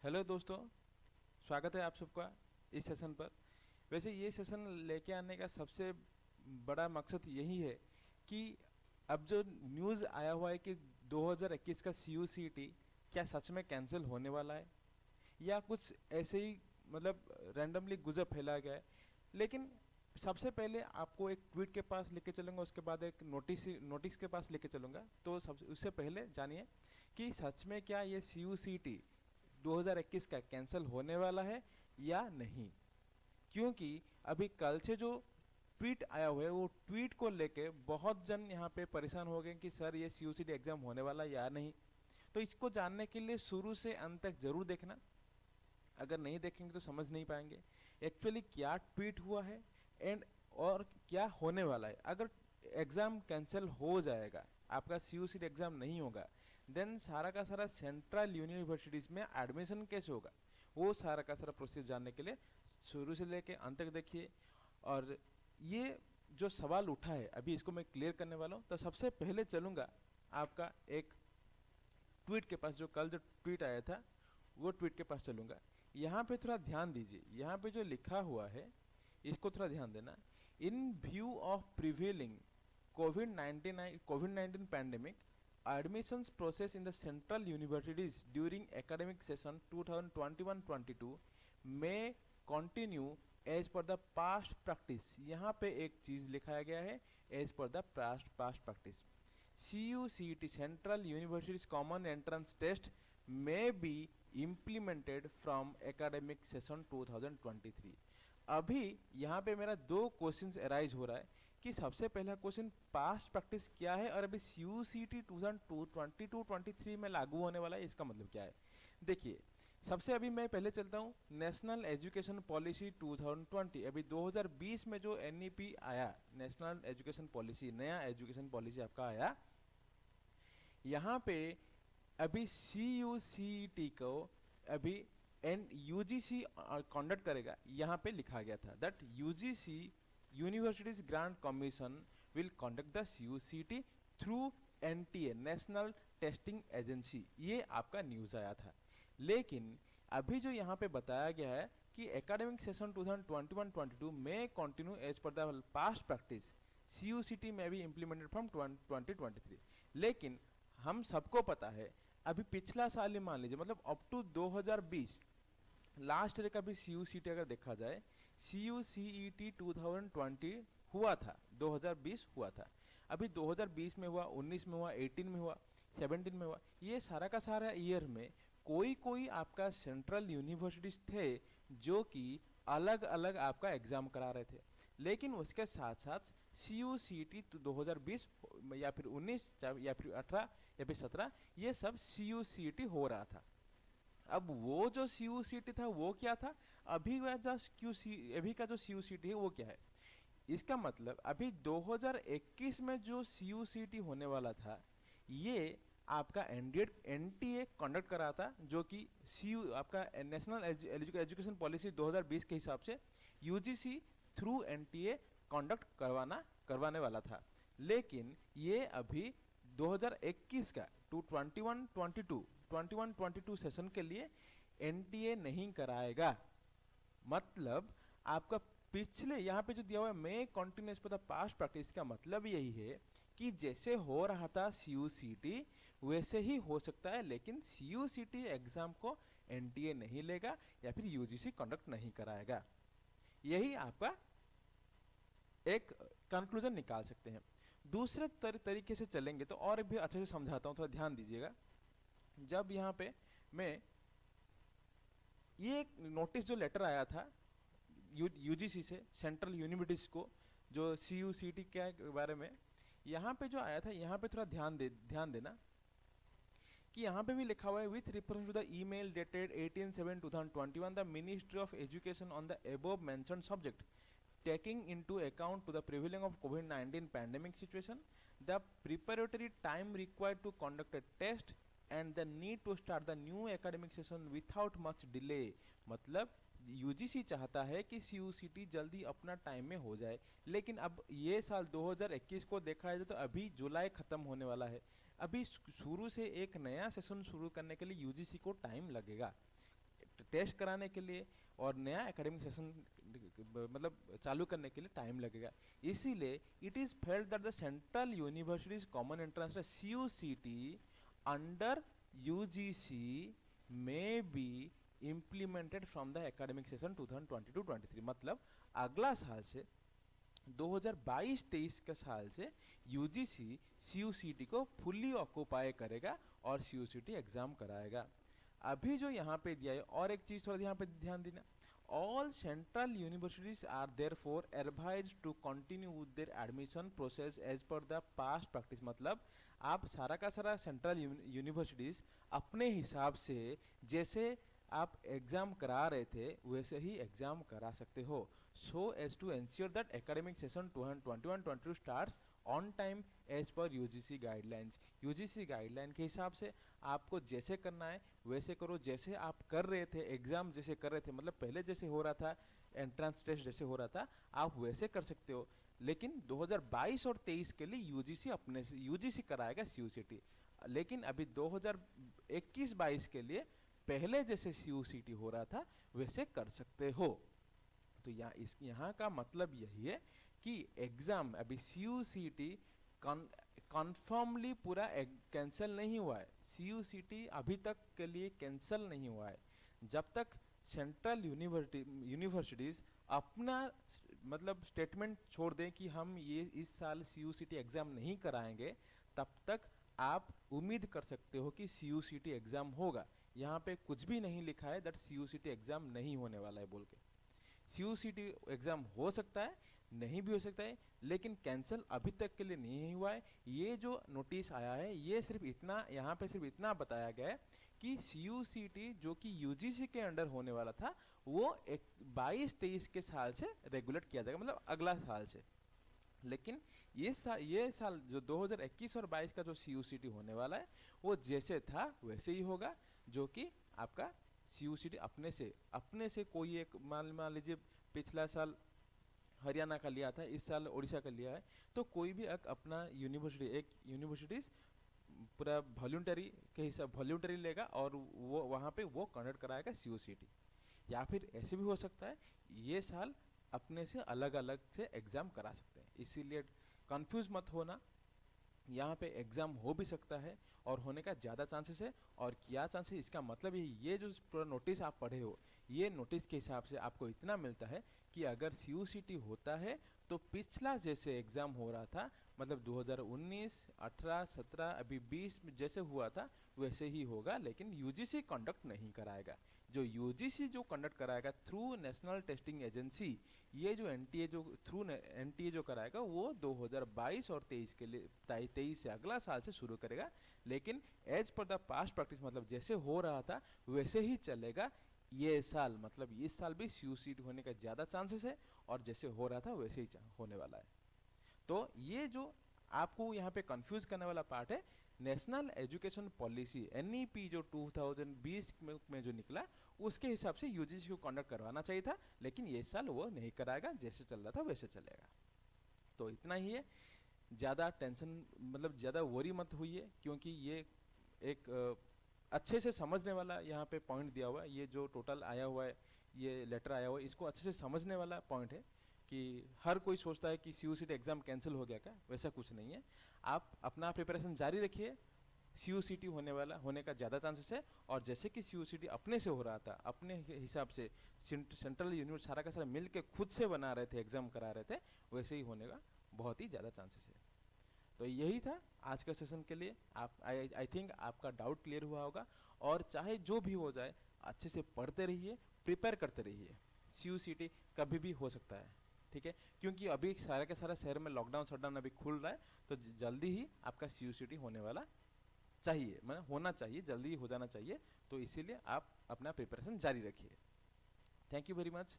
Hello दोस्तों, स्वागत है आप सबका इस सेशन पर। वैसे ये सेशन लेके आने का सबसे बड़ा मकसद यही है कि अब जो न्यूज़ आया हुआ है कि 2021 का CUCT क्या सच में कैंसिल होने वाला है या कुछ ऐसे ही मतलब रैंडमली गुजर फैला गया है। लेकिन सबसे पहले आपको एक ट्वीट के पास लेके चलूँगा, उसके बाद एक नोटिस के पास लेके चलूँगा। तो सबसे उससे पहले जानिए कि सच में क्या ये CUCT 2021 का कैंसिल होने वाला है या नहीं। क्योंकि अभी कल से जो ट्वीट आया हुआ है वो ट्वीट को लेके बहुत जन यहाँ पे परेशान हो गए कि सर ये CUCT एग्जाम होने वाला है या नहीं। तो इसको जानने के लिए शुरू से अंत तक जरूर देखना। अगर नहीं देखेंगे तो समझ नहीं पाएंगे एक्चुअली क्या ट्वीट हुआ है एंड और क्या होने वाला है। अगर एग्ज़ाम कैंसिल हो जाएगा, आपका CUCT एग्ज़ाम नहीं होगा, देन सारा का सारा सेंट्रल यूनिवर्सिटीज़ में एडमिशन कैसे होगा, वो सारा का सारा प्रोसेस जानने के लिए शुरू से लेके अंत तक देखिए। और ये जो सवाल उठा है अभी इसको मैं क्लियर करने वाला हूँ। तो सबसे पहले चलूँगा आपका एक ट्वीट के पास, जो कल जो ट्वीट आया था वो ट्वीट के पास चलूँगा। यहाँ पे थोड़ा ध्यान दीजिए, यहाँ पे जो लिखा हुआ है इसको थोड़ा ध्यान देना। इन view of prevailing covid pandemic, admissions process in the central universities during academic session 2021-22 may continue as per the past practice। यहाँ पे एक चीज़ लिखाया गया है, as per the past practice। CUCT Central Universities Common Entrance Test may be implemented from academic session 2023। अभी यहाँ पे मेरा दो क्वेश्चंस अराइज हो रहा है कि सबसे पहला क्वेश्चन पास्ट प्रैक्टिस क्या है और अभी CUCT 2022-23 में लागू होने वाला है, इसका मतलब क्या है। देखिए, सबसे अभी मैं पहले चलता हूँ नेशनल एजुकेशन पॉलिसी 2020। अभी 2020 में जो NEP आया, नेशनल एजुकेशन पॉलिसी, नया एजुकेशन पॉलिसी आपका आया, यहाँ पे अभी CUCT को अभी UGC कंडक्ट करेगा। यहाँ पे लिखा गया था that UGC universities grant commission will conduct the CUCT through NTA national testing agency. ये आपका न्यूज़ आया था। लेकिन अभी जो यहाँ पे बताया गया है कि एकेडमिक सेशन 2021-22 में continue as per the past practice, CUCT में भी इम्प्लीमेंटेड फ्रॉम 2023। लेकिन हम सबको पता है अभी पिछला साल ही मान लीजिए, मतलब अप टू 2020 लास्ट ईयर का भी CUCT अगर देखा जाए, CUCT 2020 हुआ था, 2020 हुआ था। अभी 2020 में हुआ, 19 में हुआ, 18 में हुआ, 17 में हुआ। ये सारा का सारा ईयर में कोई कोई आपका सेंट्रल यूनिवर्सिटीज थे जो कि अलग अलग आपका एग्जाम करा रहे थे। लेकिन उसके साथ साथ CUCT 2020 या फिर 19 या फिर 18 या फिर 17, ये सब CUCT हो रहा था। अब वो जो CUCT था वो क्या था, अभी का जो CUCT है वो क्या है। इसका मतलब अभी 2021 में जो CUCT होने वाला था, ये आपका NTA कंडक्ट करा था, जो कि आपका नेशनल एजुकेशन पॉलिसी 2020 के हिसाब से UGC थ्रू NTA कंडक्ट करवाने वाला था। लेकिन ये अभी 2021 का 21-22 सेशन के लिए NTA नहीं कराएगा। मतलब आपका पिछले यहाँ पे जो दिया हुआ है मे कंटिन्यूस पर द पास्ट प्रैक्टिस, का मतलब यही है कि जैसे हो रहा था CUCT वैसे ही हो सकता है, लेकिन CUCT एग्जाम को NTA नहीं लेगा या फिर UGC कंडक्ट नहीं कराएगा। यही आपका एक कंक्लूजन निकाल सकते हैं। दूसरे तरीके से चलेंगे तो और भी अच्छे से समझाता हूँ, थोड़ा ध्यान दीजिएगा। जब यहाँ पे मैं ये नोटिस जो लेटर आया था UGC से सेंट्रल यूनिवर्सिटीज को, जो CUCT के बारे में यहाँ पे जो आया था, यहाँ पे थोड़ा ध्यान देना कि यहाँ पे भी लिखा हुआ है with reference to the email dated 18/7/2021 the ministry of education on the above mentioned subject taking into account to the prevailing of COVID-19 pandemic situation, the preparatory time required to conduct a test and the need to start the new academic session without much delay। मतलब UGC चाहता है कि CUCT जल्दी अपना time में हो जाए, लेकिन अब ये साल 2021 को देखा जाए तो अभी जुलाई खत्म होने वाला है। अभी शुरू से एक नया सेशन शुरू करने के लिए UGC को टाइम लगेगा। टेस्ट कराने के लिए और नया एकेडमिक सेशन मतलब चालू करने के लिए टाइम लगेगा। इसीलिए it is felt that the central universities common entrance test CUCT under UGC may be implemented from the academic session 2022-23। मतलब अगला साल से 2022-23 के साल से UGC CUCT को फुल्ली ऑक्यूपाई करेगा और CUCT एग्जाम कराएगा। अभी जो यहाँ पे दिया है, और एक चीज थोड़ा यहाँ पे ध्यान देना, all central universities are therefore advised to continue with their admission process as per the past practice. मतलब आप सारा का सारा सेंट्रल यूनिवर्सिटीज अपने हिसाब से जैसे आप एग्जाम करा रहे थे वैसे ही एग्जाम करा सकते हो, so as to ensure that academic session 2021-22 starts on time as per UGC guidelines। UGC guideline के हिसाब से आपको जैसे करना है वैसे करो, जैसे आप कर रहे थे एग्जाम जैसे कर रहे थे, मतलब पहले जैसे हो रहा था एंट्रेंस टेस्ट जैसे हो रहा था आप वैसे कर सकते हो। लेकिन 2022 और 23 के लिए UGC अपने से UGC कराएगा CUCT, लेकिन अभी 2021-22 के लिए पहले जैसे CUCT हो रहा था वैसे कर सकते हो। तो यहाँ का मतलब यही है कि एग्जाम अभी CUCT कन्फर्मली पूरा कैंसिल नहीं हुआ है। CUCT अभी तक के लिए कैंसिल नहीं हुआ है। जब तक सेंट्रल यूनिवर्सिटीज अपना मतलब स्टेटमेंट छोड़ दें कि हम ये इस साल CUCT एग्जाम नहीं कराएंगे, तब तक आप उम्मीद कर सकते हो कि CUCT एग्जाम होगा। यहाँ पे कुछ भी नहीं लिखा है दैट CUCT एग्जाम नहीं होने वाला है बोल के। CUCT एग्जाम हो सकता है, नहीं भी हो सकता है, लेकिन कैंसिल अभी तक के लिए नहीं हुआ है। ये जो नोटिस आया है ये सिर्फ इतना, यहाँ पे सिर्फ इतना बताया गया है कि CUCT जो कि UGC के अंडर होने वाला था वो 22-23 के साल से रेगुलेट किया जाएगा, मतलब अगला साल से। लेकिन ये साल जो 2021 और 22 का जो CUCT होने वाला है वो जैसे था वैसे ही होगा, जो कि आपका CUCT अपने से कोई एक मान लीजिए पिछला साल हरियाणा का लिया था, इस साल उड़ीसा का लिया है, तो कोई भी अपना यूनिवर्सिटीज पूरा वॉल्यूंटरी के हिसाब वॉल्यूंटरी लेगा और वो वहाँ पे वो कंडक्ट कराएगा CUCT। या फिर ऐसे भी हो सकता है ये साल अपने से अलग अलग से एग्जाम करा सकते हैं, इसीलिए कंफ्यूज मत होना। यहाँ पे एग्जाम हो भी सकता है और होने का ज़्यादा चांसेस है। और क्या चांसेस, इसका मतलब ये जो पूरा नोटिस आप पढ़े हो, ये नोटिस के हिसाब से आपको इतना मिलता है कि अगर CUCT होता है तो पिछला जैसे एग्ज़ाम हो रहा था, मतलब 2019, 18, 17, अभी 20 में जैसे हुआ था वैसे ही होगा, लेकिन UGC कंडक्ट नहीं कराएगा। जो UGC जो कंडक्ट कराएगा थ्रू नेशनल टेस्टिंग एजेंसी, ये जो NTA जो थ्रू NTA जो कराएगा वो 2022 और 23 के लिए 23 से अगला साल से शुरू करेगा। लेकिन as per the past practice, मतलब जैसे हो रहा था वैसे ही चलेगा ये साल। मतलब इस साल भी CUCT होने का ज़्यादा चांसेस है और जैसे हो रहा था वैसे ही होने वाला है। तो ये जो आपको यहाँ पे कंफ्यूज करने वाला पार्ट है, नेशनल एजुकेशन पॉलिसी NEP जो 2020 में जो निकला उसके हिसाब से UGC को कंडक्ट करवाना चाहिए था, लेकिन ये साल वो नहीं कराएगा, जैसे चल रहा था वैसे चलेगा। तो इतना ही है, ज़्यादा टेंशन मतलब ज़्यादा वरी मत हुई, क्योंकि ये एक अच्छे से समझने वाला यहाँ पे पॉइंट दिया हुआ है। ये जो टोटल आया हुआ है, ये लेटर आया हुआ है, इसको अच्छे से समझने वाला पॉइंट है कि हर कोई सोचता है कि CUCT एग्ज़ाम कैंसिल हो गया क्या, वैसा कुछ नहीं है। आप अपना प्रिपरेशन जारी रखिए, CUCT होने का ज़्यादा चांसेस है। और जैसे कि CUCT अपने से हो रहा था, अपने हिसाब से सेंट्रल यूनिवर्सिटी सारा का सारा मिल के खुद से बना रहे थे, एग्ज़ाम करा रहे थे, वैसे ही होने का बहुत ही ज़्यादा चांसेस है। तो यही था आज का सेशन के लिए। आप आई थिंक आपका डाउट क्लियर हुआ होगा। और चाहे जो भी हो जाए अच्छे से पढ़ते रहिए, प्रिपेयर करते रहिए। CUCT कभी भी हो सकता है, ठीक है, क्योंकि अभी सारा के सारा शहर में लॉकडाउन शटडाउन अभी खुल रहा है, तो जल्दी ही आपका CUCT होने वाला चाहिए, मतलब होना चाहिए, जल्दी ही हो जाना चाहिए। तो इसीलिए आप अपना प्रिपरेशन जारी रखिए। Thank you very much.